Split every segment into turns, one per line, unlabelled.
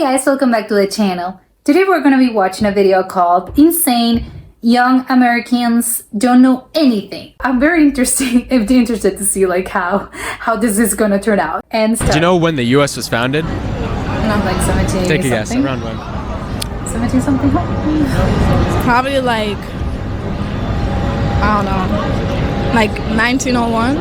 Hey guys, welcome back to the channel. Today we're going to be watching a video called Insane Young Americans Don't Know Anything. I'm very interested to see like how this is going to turn out. And
Do you know when the US was founded?
Not like 17
Take a guess,
something.
around when?
17 something?
Probably like, I don't know, like 1901.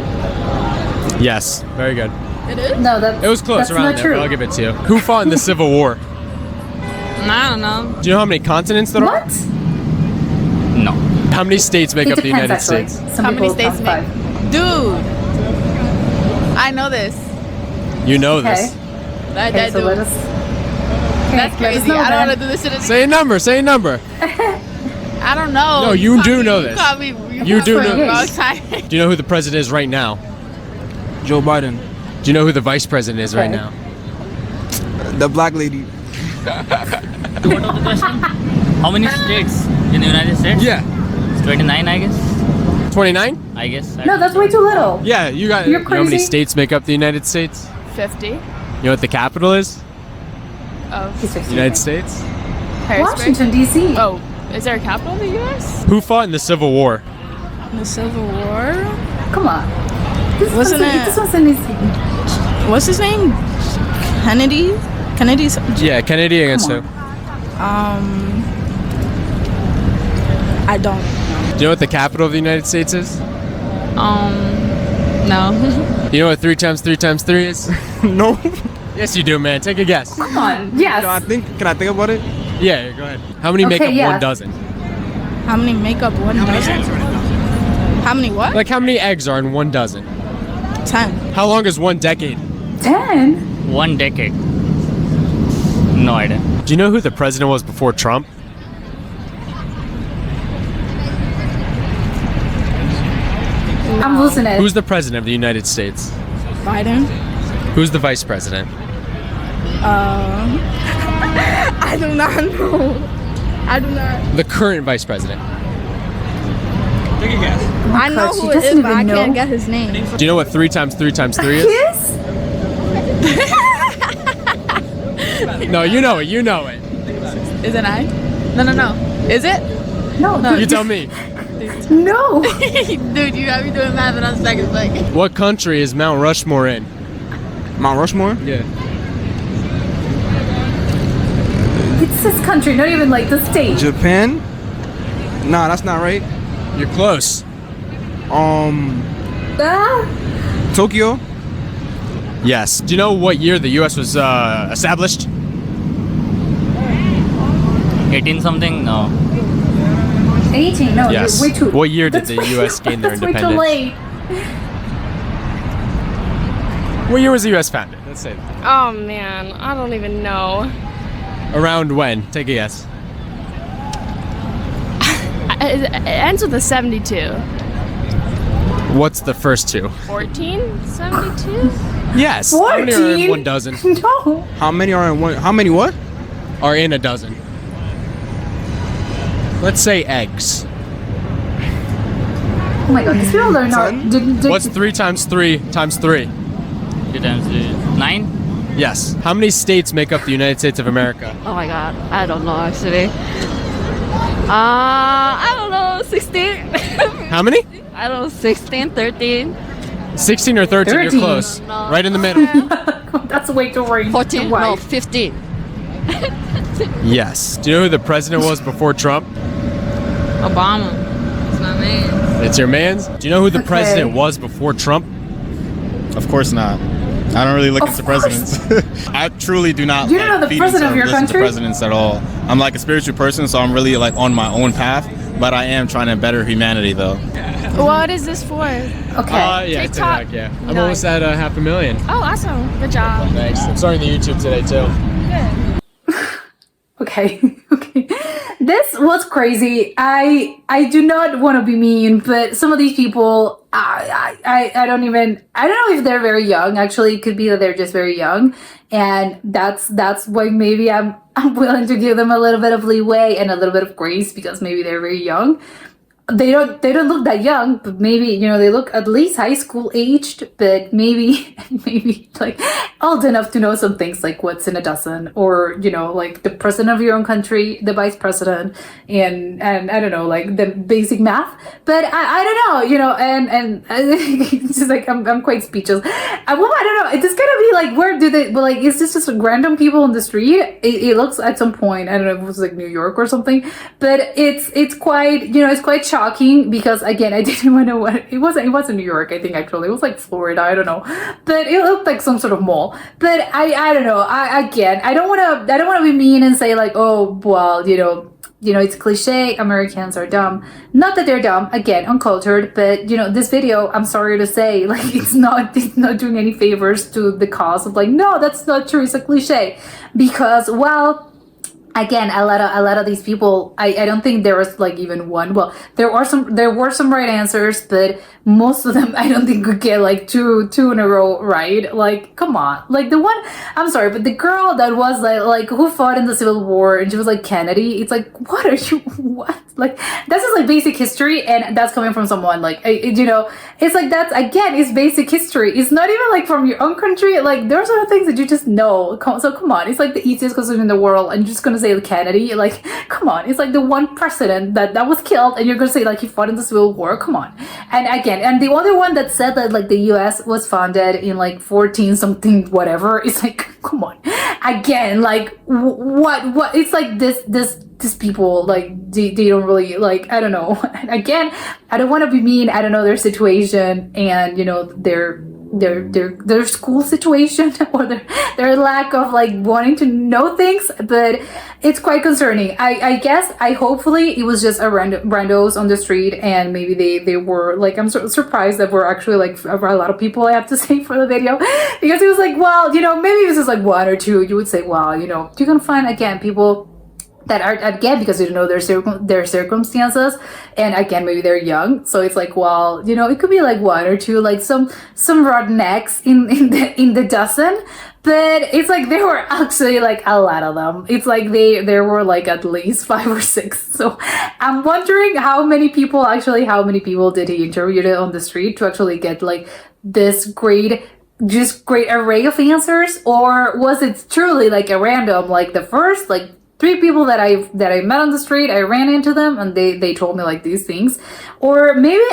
Yes, very good.
It is?
No, that
It was close,
that's
around
not
there,
true.
but I'll give it to you. Who fought in the Civil War?
I don't know.
Do you know how many continents there are?
What?
No.
How many states make
It
up the
depends,
United
actually.
States?
Some
How many
people
states
count
make?
five.
Dude, I know this.
You know
Okay.
this.
That
Okay, so
dude.
let us.
That's
let us
crazy.
know
I don't
then.
want to do this shit.
Say a number, say a number.
I don't know.
No, you do
caught
know
me-
this.
caught me-
You do
caught me
know
the wrong
this.
time.
Do you know who the president is right now?
Joe Biden.
Do you know who the vice president is right
Okay.
now?
The black lady.
You want to know the question? How many states in the United States?
Yeah.
It's 29, I guess.
29?
I guess.
No, that's way too little.
Yeah, you got
You're
You know how many
crazy.
states make up the United States?
50
You know what the capital is?
of
He's 16.
United States?
Harrisburg.
Washington, D.C.
Oh, is there a capital in the U.S.?
Who fought in the Civil War?
The Civil War.
Come on. This
Wasn't
one's-
it-
This one's an easy.
What's his name? Kennedy. Kennedy's.
Yeah, Kennedy against
Come
who?
I don't.
Do you know what the capital of the United States is?
No.
You know what 3 times 3 times 3 is?
No.
Yes, you do, man. Take a guess.
Come on. Yes.
Can I think about it?
Yeah, go ahead. How many make
Okay,
up
yeah.
1 dozen?
How many make up 1 dozen? How many what?
Like how many eggs are in 1 dozen?
10.
How long is 1 decade?
10?
1 decade. No idea.
Do you know who the president was before Trump?
I'm losing it.
Who's the president of the United States?
Biden.
Who's the vice president?
I do not know. I do not.
The current vice president.
Take a guess.
I know
God, she
who it
doesn't
is, but I
even
can't
know.
get his name.
Do you know what 3 times 3 times 3 is?
Yes?
No, you know it. You know it.
Is it I? No. Is it?
No.
You tell me.
No.
Dude, you got me doing math and I'm second. Like,
What country is Mount Rushmore in?
Mount Rushmore?
Yeah.
It's this country, not even like the state.
Japan? Nah, that's not right.
You're close.
Ah,
Tokyo?
Yes. Do you know what year the U.S. was established?
18 something? No.
18. No,
Yes.
you're way too.
What year did
That's
the
way-
U.S. gain their
that's way too
independence?
late.
What year was the U.S. founded? Let's say that.
Oh man, I don't even know.
Around when? Take a guess.
It ends with a 72.
What's the first 2?
1472?
Yes. How many are in 1 dozen?
No.
How many are in one? How many what?
Are in a dozen. Let's say eggs.
Oh my god, these people are not.
Son?
What's 3 times 3 times 3?
3 times 3. 9?
Yes. How many states make up the United States of America?
Oh my god, I don't know actually. I don't know, 16?
How many?
I don't know, 16, 13?
16 or 13?
13.
You're close. Right in the middle.
That's way too wide.
14?
Too
No,
wide.
15.
Yes. Do you know who the president was before Trump?
Obama. It's my man.
It's your man's. Do you know who the
Okay.
president was before Trump?
Of course not. I don't really look
Of
into
course.
presidents. I truly do not.
You don't know the
feed
president
into
of your
listen to
country?
presidents at all. I'm like a spiritual person, so I'm really like on my own path. But I am trying to better humanity, though.
what is this for?
Okay.
Yeah,
TikTok.
Yeah. I'm
Nice.
almost at 500,000.
Oh, awesome. Good job.
Thanks. I'm starting the YouTube today too.
Okay. Okay. This was crazy. I do not want to be mean, but some of these people, I don't know if they're very young. Actually, it could be that they're just very young, and that's why maybe I'm willing to give them a little bit of leeway and a little bit of grace because maybe they're very young. they don't look that young, but maybe, you know, they look at least high school aged, but maybe maybe like old enough to know some things like what's in a dozen, or, you know, like the president of your own country, the vice president, and I don't know, like the basic math. But I don't know, you know, and it's just like I'm quite speechless. I don't know, it's just gonna be like, where do they, but like, is this just random people on the street? It looks at some point, I don't know if it was like New York or something, but it's quite, you know, it's quite shocking, because again, I didn't want to know what it wasn't New York, I think, actually it was like Florida, I don't know, but it looked like some sort of mall. But I don't know, I don't want to be mean and say like, oh well, you know, it's cliche, Americans are dumb. Not that they're dumb, again, uncultured, but you know, this video, I'm sorry to say, like, it's not doing any favors to the cause of like, no, that's not true, it's a cliche. Because, well, again, a lot of these people, I don't think there was like even one. Well, there were some right answers, but most of them I don't think could get like two in a row right. Like, come on, like the one, I'm sorry, but the girl that was like who fought in the Civil War, and she was like Kennedy. It's like, what are you, what? Like, that's just like basic history, and that's coming from someone like, you know, it's like, that's, again, it's basic history. It's not even like from your own country. Like, there's other things that you just know. So come on, it's like the easiest question in the world, and you're just gonna say Kennedy. Like, come on, it's like the one president that was killed, and you're gonna say like he fought in the Civil War. Come on. And again, and the other one that said that like the US was founded in like 14 something whatever, it's like, come on, again, like what it's like this people, like they don't really, like, I don't know. Again, I don't want to be mean, I don't know their situation, and you know, their school situation, or their lack of like wanting to know things, but it's quite concerning. I guess, hopefully it was just a randos on the street, and maybe they were like, I'm surprised that we're actually like a lot of people, I have to say, for the video, because it was like, well, you know, maybe it was just like one or two, you would say, well, you know, you're gonna find, again, people that are, again, because you don't know their circumstances, and again, maybe they're young, so it's like, well, you know, it could be like one or two, like some rednecks in the dozen, but it's like there were actually like a lot of them. It's like there were like at least 5 or 6. So I'm wondering how many people did he interview on the street to actually get like this great array of answers, or was it truly like a random, like the first like 3 people that I met on the street, I ran into them and they told me like these things, or maybe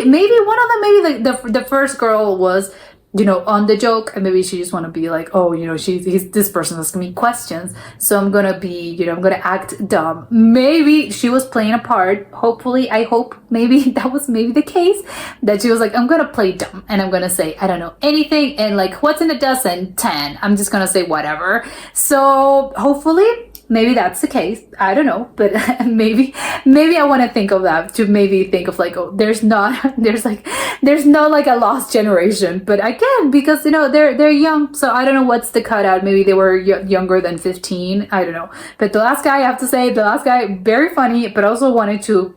maybe one of them, maybe the first girl was, you know, on the joke, and maybe she just want to be like, oh, you know, this person asking me questions, so I'm gonna be, you know, I'm gonna act dumb. Maybe she was playing a part. Hopefully, I hope maybe that was maybe the case, that she was like, I'm gonna play dumb, and I'm gonna say I don't know anything, and like, what's in a dozen? 10. I'm just gonna say whatever. So hopefully, maybe that's the case. I don't know, but maybe I want to think of that, to maybe think of like, oh, there's not like a lost generation. But again, because you know, they're young, so I don't know what's the cutout. Maybe they were younger than 15. I don't know. But the last guy, I have to say, very funny, but also wanted to,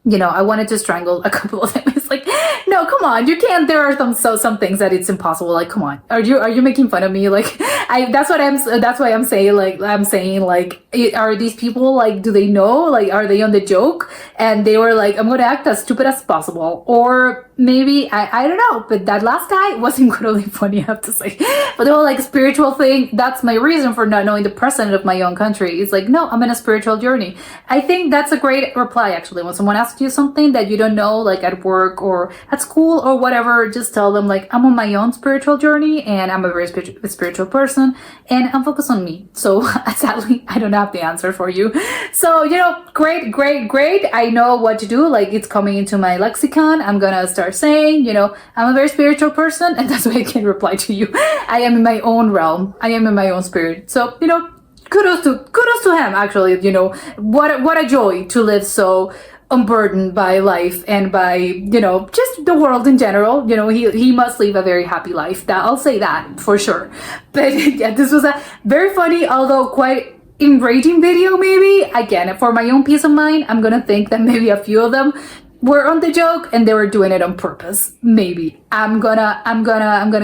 you know, I wanted to strangle a couple of them. It's like, no, come on, you can't. There are some things that it's impossible. Like, come on, are you making fun of me? Like, that's why I'm saying like, are these people like, do they know? Like, are they on the joke? And they were like, I'm gonna act as stupid as possible, or maybe I don't know. But that last guy was incredibly funny, I have to say. But the whole like spiritual thing, that's my reason for not knowing the president of my own country. It's like, no, I'm in a spiritual journey. I think that's a great reply, actually. When someone asks you something that you don't know, like at work or at school or whatever, just tell them like, I'm on my own spiritual journey, and I'm a very spiritual person, and I'm focused on me. So sadly, I don't have the answer for you. So, you know, great. I know what to do. Like, it's coming into my lexicon. I'm gonna start saying, you know, I'm a very spiritual person, and that's why I can reply to you. I am in my own realm. I am in my own spirit. So, you know, kudos to him, actually. You know, what a joy to live so unburdened by life and by, you know, just the world in general. You know, he must live a very happy life. That I'll say that for sure. But yeah, this was a very funny, although quite enraging video. Maybe, again, for my own peace of mind, I'm gonna think that maybe a few of them were on the joke and they were doing it on purpose. Maybe I'm gonna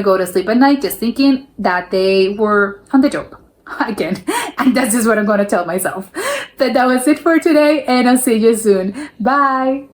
go to sleep at night just thinking that they were on the joke again, and that's just what I'm gonna tell myself. But that was it for today, and I'll see you soon. Bye.